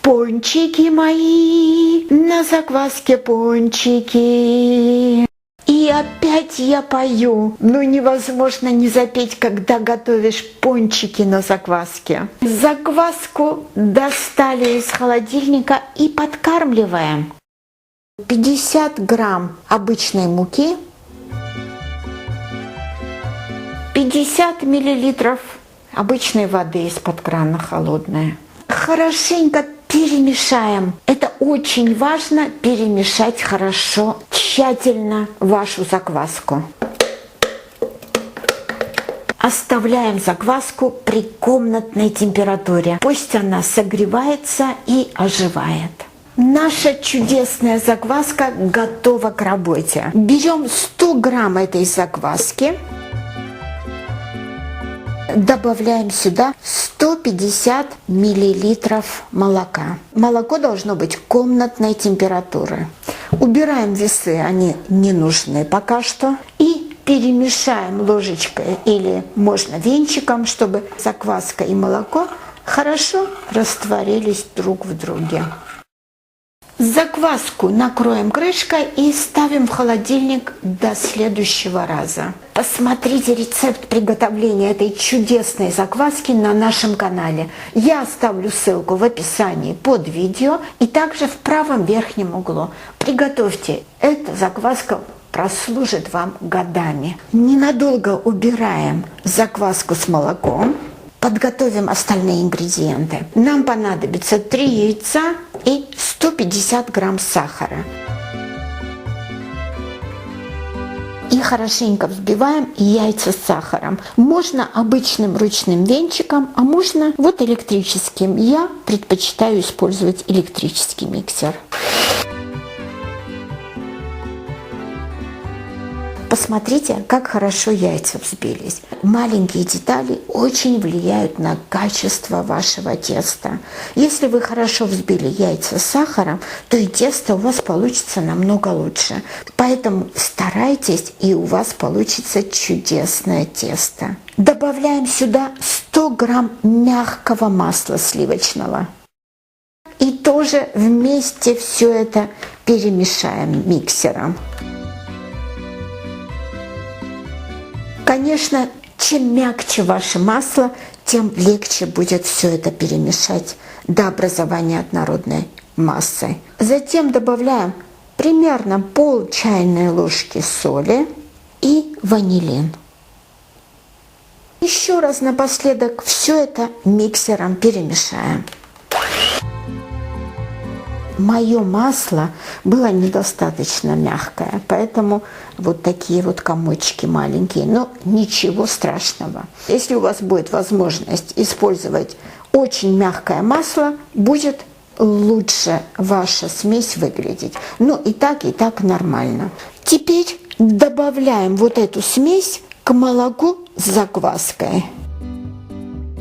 Пончики мои, на закваске пончики. И опять я пою. Ну невозможно не запеть, когда готовишь пончики на закваске. Закваску достали из холодильника и подкармливаем. 50 грамм обычной муки, 50 миллилитров обычной воды из-под крана холодная. Хорошенько перемешаем. Это очень важно, перемешать хорошо, тщательно вашу закваску. Оставляем закваску при комнатной температуре. Пусть она согревается и оживает. Наша чудесная закваска готова к работе. Берем 100 грамм этой закваски. Добавляем сюда 150 миллилитров молока. Молоко должно быть комнатной температуры. Убираем весы, они не нужны пока что. И перемешаем ложечкой или можно венчиком, чтобы закваска и молоко хорошо растворились друг в друге. Закваску накроем крышкой и ставим в холодильник до следующего раза. Посмотрите рецепт приготовления этой чудесной закваски на нашем канале. Я оставлю ссылку в описании под видео и также в правом верхнем углу. Приготовьте, эта закваска прослужит вам годами. Ненадолго убираем закваску с молоком. Подготовим остальные ингредиенты. Нам понадобится 3 яйца и 150 грамм сахара. И хорошенько взбиваем яйца с сахаром. Можно обычным ручным венчиком, а можно вот электрическим. Я предпочитаю использовать электрический миксер. Посмотрите, как хорошо яйца взбились. Маленькие детали очень влияют на качество вашего теста. Если вы хорошо взбили яйца с сахаром, то и тесто у вас получится намного лучше. Поэтому старайтесь, и у вас получится чудесное тесто. Добавляем сюда 100 грамм мягкого масла сливочного. И тоже вместе все это перемешаем миксером. Конечно, чем мягче ваше масло, тем легче будет все это перемешать до образования однородной массы. Затем добавляем примерно пол чайной ложки соли и ванилин. Еще раз напоследок все это миксером перемешаем. Мое масло было недостаточно мягкое, поэтому вот такие вот комочки маленькие, но ничего страшного. Если у вас будет возможность использовать очень мягкое масло, будет лучше ваша смесь выглядеть. Ну и так нормально. Теперь добавляем вот эту смесь к молоку с закваской.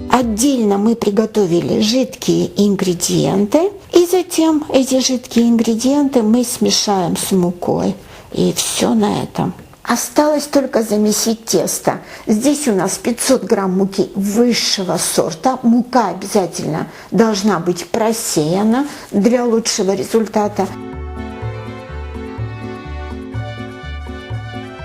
Отдельно мы приготовили жидкие ингредиенты, и затем эти жидкие ингредиенты мы смешаем с мукой. И все на этом. Осталось только замесить тесто. Здесь у нас 500 грамм муки высшего сорта. Мука обязательно должна быть просеяна для лучшего результата.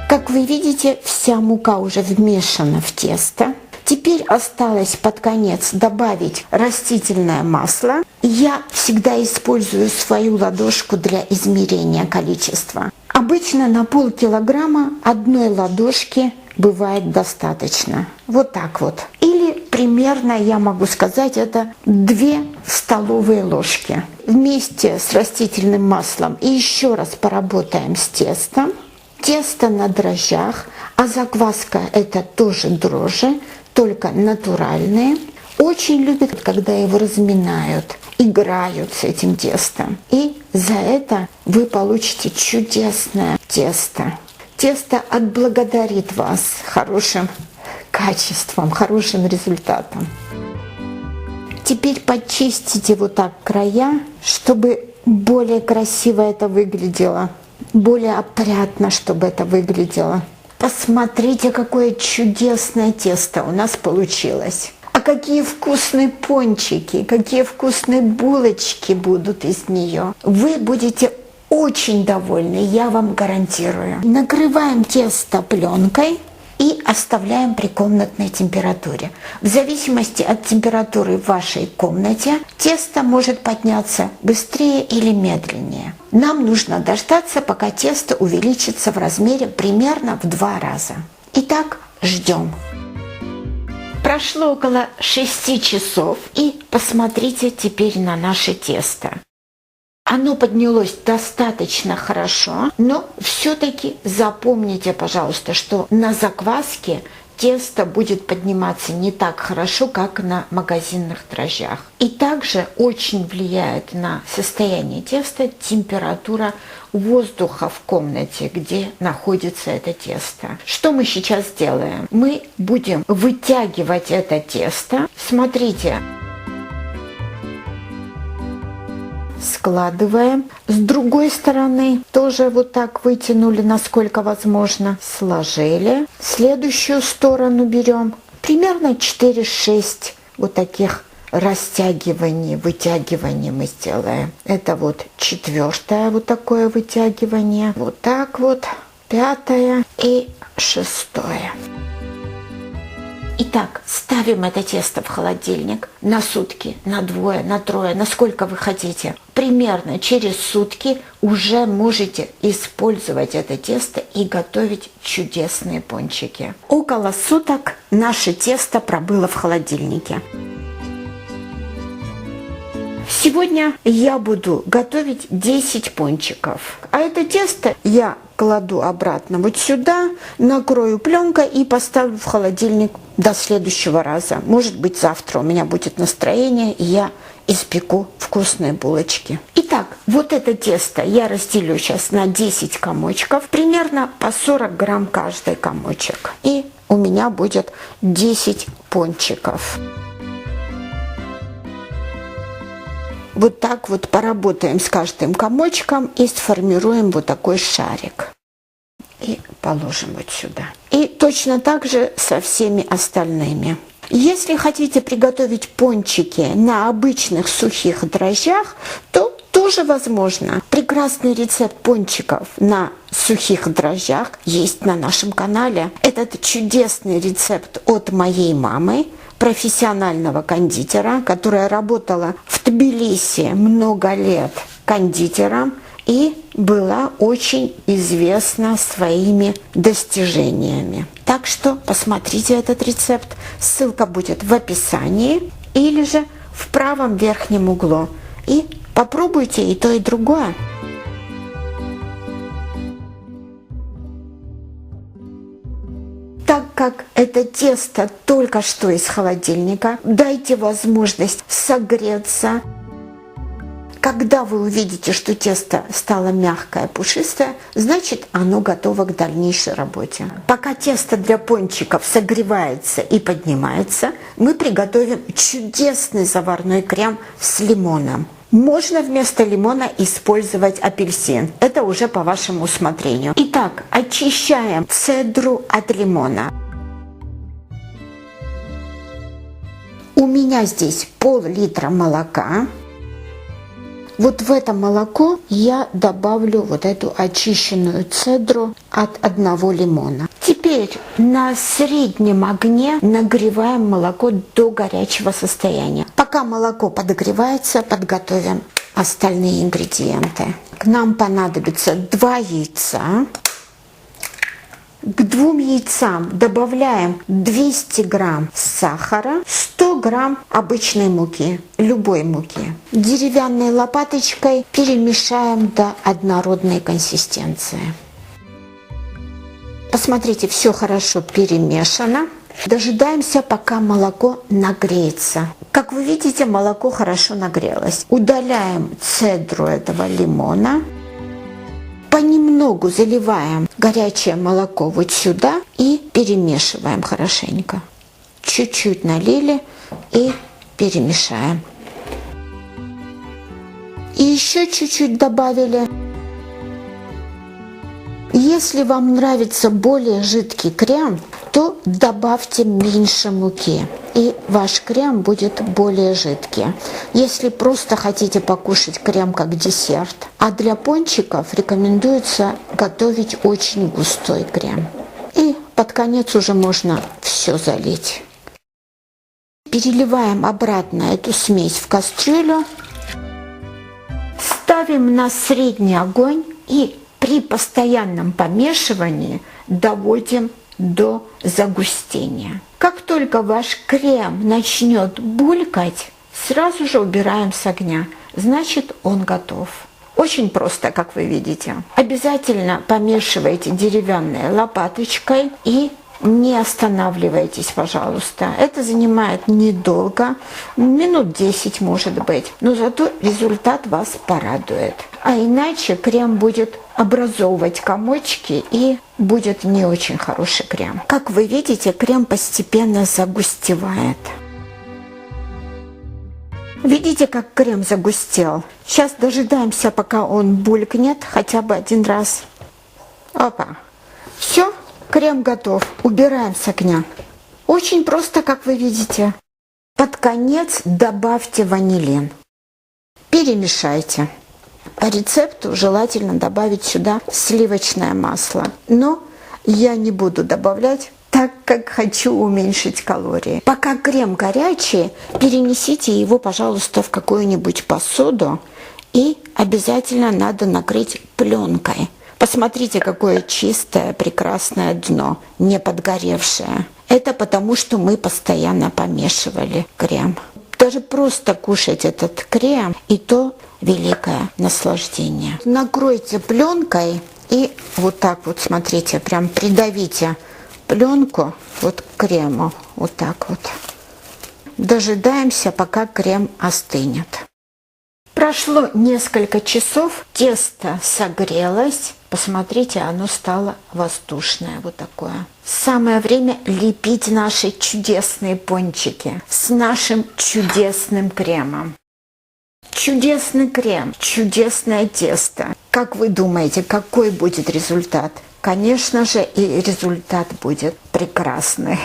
Как вы видите, вся мука уже вмешана в тесто. Теперь осталось под конец добавить растительное масло. Я всегда использую свою ладошку для измерения количества. Обычно на полкилограмма одной ладошки бывает достаточно. Вот так вот. Или примерно, я могу сказать, это 2 столовые ложки. Вместе с растительным маслом и еще раз поработаем с тестом. Тесто на дрожжах, а закваска это тоже дрожжи, только натуральные. Очень любят, когда его разминают, играют с этим тестом. И за это вы получите чудесное тесто. Тесто отблагодарит вас хорошим качеством, хорошим результатом. Теперь почистите вот так края, чтобы более красиво это выглядело, более опрятно, чтобы это выглядело. Посмотрите, какое чудесное тесто у нас получилось. А А какие вкусные пончики, какие вкусные булочки будут из нее. Вы будете очень довольны, я вам гарантирую. Накрываем тесто пленкой и оставляем при комнатной температуре. В зависимости от температуры в вашей комнате тесто может подняться быстрее или медленнее. Нам нужно дождаться, пока тесто увеличится в размере примерно в 2 раза. Итак, ждем. Прошло около 6 часов, и посмотрите теперь на наше тесто. Оно поднялось достаточно хорошо, но все-таки запомните, пожалуйста, что на закваске тесто будет подниматься не так хорошо, как на магазинных дрожжах. И также очень влияет на состояние теста температура воздуха в комнате, где находится это тесто. Что мы сейчас делаем? Мы будем вытягивать это тесто. Смотрите. Складываем. С другой стороны тоже вот так вытянули, насколько возможно. Сложили. Следующую сторону берем. Примерно 4-6 вот таких растягиваний, вытягиваний мы сделаем. Это вот 4-е вот такое вытягивание. Вот так вот. 5-е и 6-е. Итак, ставим это тесто в холодильник на сутки, на 2, на 3, насколько вы хотите. Примерно через сутки уже можете использовать это тесто и готовить чудесные пончики. Около суток наше тесто пробыло в холодильнике. Сегодня я буду готовить 10 пончиков. А это тесто я кладу обратно вот сюда, накрою пленкой и поставлю в холодильник до следующего раза. Может быть, завтра у меня будет настроение, и я испеку вкусные булочки. Итак, вот это тесто я разделю сейчас на 10 комочков, примерно по 40 грамм каждый комочек. И у меня будет 10 пончиков. Вот так вот поработаем с каждым комочком и сформируем вот такой шарик. И положим вот сюда. И точно так же со всеми остальными. Если хотите приготовить пончики на обычных сухих дрожжах, то тоже возможно. Прекрасный рецепт пончиков на сухих дрожжах есть на нашем канале. Этот чудесный рецепт от моей мамы, профессионального кондитера, которая работала в Тбилиси много лет кондитером и была очень известна своими достижениями. Так что посмотрите этот рецепт. Ссылка будет в описании или же в правом верхнем углу. И попробуйте и то, и другое. Так как это тесто только что из холодильника, дайте возможность согреться. Когда вы увидите, что тесто стало мягкое, пушистое, значит, оно готово к дальнейшей работе. Пока тесто для пончиков согревается и поднимается, мы приготовим чудесный заварной крем с лимоном. Можно вместо лимона использовать апельсин. Это уже по вашему усмотрению. Итак, очищаем цедру от лимона. У меня здесь пол-литра молока. Вот в это молоко я добавлю вот эту очищенную цедру от одного лимона. Теперь на среднем огне нагреваем молоко до горячего состояния. Пока молоко подогревается, подготовим остальные ингредиенты. Нам понадобится 2 яйца. К 2 яйцам добавляем 200 грамм сахара, 100 грамм обычной муки, любой муки. Деревянной лопаточкой перемешаем до однородной консистенции. Посмотрите, все хорошо перемешано. Дожидаемся, пока молоко нагреется. Как вы видите, молоко хорошо нагрелось. Удаляем цедру этого лимона. Понемногу заливаем горячее молоко вот сюда и перемешиваем хорошенько. Чуть-чуть налили и перемешаем. И еще чуть-чуть добавили. Если вам нравится более жидкий крем, то добавьте меньше муки. и ваш крем будет более жидкий. Если просто хотите покушать крем как десерт, а для пончиков рекомендуется готовить очень густой крем. И под конец уже можно все залить. Переливаем обратно эту смесь в кастрюлю. Ставим на средний огонь и при постоянном помешивании доводим до загустения. Как только ваш крем начнет булькать, сразу же убираем с огня. Значит, он готов. Очень просто, как вы видите. Обязательно помешивайте деревянной лопаточкой и не останавливайтесь, пожалуйста. Это занимает недолго, минут 10 может быть, но зато результат вас порадует. А иначе крем будет образовывать комочки и будет не очень хороший крем. Как вы видите, крем постепенно загустевает. Видите, как крем загустел? Сейчас дожидаемся, пока он булькнет хотя бы один раз. Опа! Все. Крем готов. Убираем с огня. Очень просто, как вы видите. Под конец добавьте ванилин. Перемешайте. По рецепту желательно добавить сюда сливочное масло. Но я не буду добавлять, так как хочу уменьшить калории. Пока крем горячий, перенесите его, пожалуйста, в какую-нибудь посуду. И обязательно надо накрыть пленкой. Посмотрите, какое чистое, прекрасное дно, не подгоревшее. Это потому, что мы постоянно помешивали крем. Даже просто кушать этот крем, и то великое наслаждение. Накройте пленкой и вот так вот, смотрите, прям придавите пленку вот к крему. Вот так вот. Дожидаемся, пока крем остынет. Прошло несколько часов, тесто согрелось. Посмотрите, оно стало воздушное, вот такое. Самое время лепить наши чудесные пончики с нашим чудесным кремом. Чудесный крем, чудесное тесто. Как вы думаете, какой будет результат? Конечно же, и результат будет прекрасный.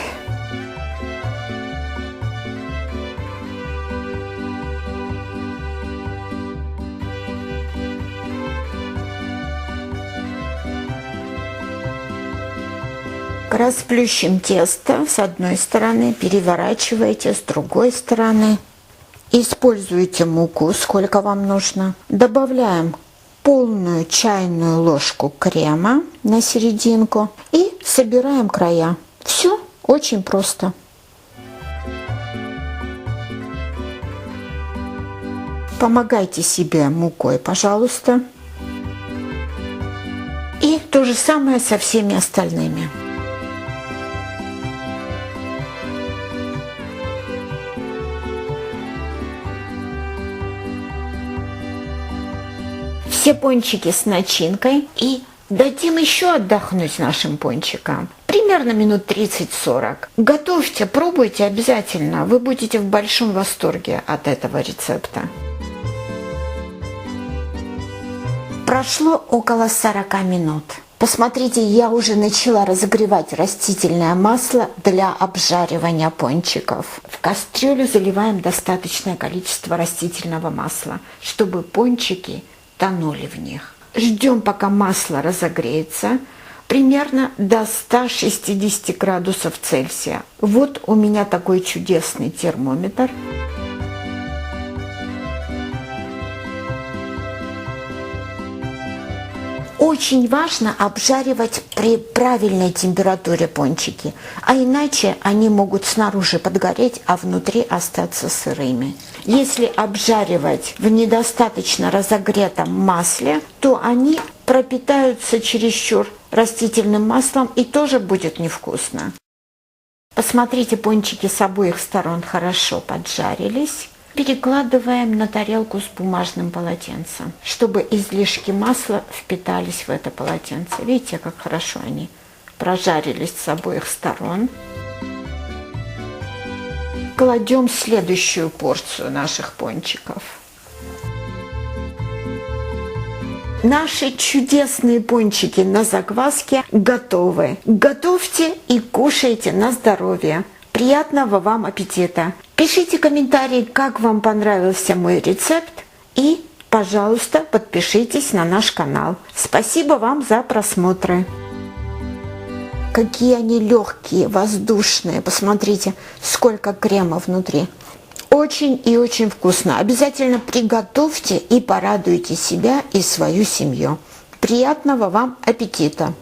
Расплющим тесто с одной стороны, переворачивайте с другой стороны. Используйте муку, сколько вам нужно. Добавляем полную чайную ложку крема на серединку и собираем края. Все очень просто. Помогайте себе мукой, пожалуйста. И то же самое со всеми остальными. Все пончики с начинкой и дадим еще отдохнуть нашим пончикам. Примерно минут 30-40. Готовьте, пробуйте обязательно. Вы будете в большом восторге от этого рецепта. Прошло около 40 минут. Посмотрите, я уже начала разогревать растительное масло для обжаривания пончиков. В кастрюлю заливаем достаточное количество растительного масла, чтобы пончики тонули в них. Ждем, пока масло разогреется, примерно до 160 градусов Цельсия. Вот у меня такой чудесный термометр. Очень важно обжаривать при правильной температуре пончики, а иначе они могут снаружи подгореть, а внутри остаться сырыми. Если обжаривать в недостаточно разогретом масле, то они пропитаются чересчур растительным маслом и тоже будет невкусно. Посмотрите, пончики с обоих сторон хорошо поджарились. Перекладываем на тарелку с бумажным полотенцем, чтобы излишки масла впитались в это полотенце. Видите, как хорошо они прожарились с обоих сторон. Кладем следующую порцию наших пончиков. Наши чудесные пончики на закваске готовы. Готовьте и кушайте на здоровье. Приятного вам аппетита! Пишите комментарии, как вам понравился мой рецепт, и, пожалуйста, подпишитесь на наш канал. Спасибо вам за просмотры! Какие они легкие, воздушные. Посмотрите, сколько крема внутри. Очень и очень вкусно. Обязательно приготовьте и порадуйте себя и свою семью. Приятного вам аппетита!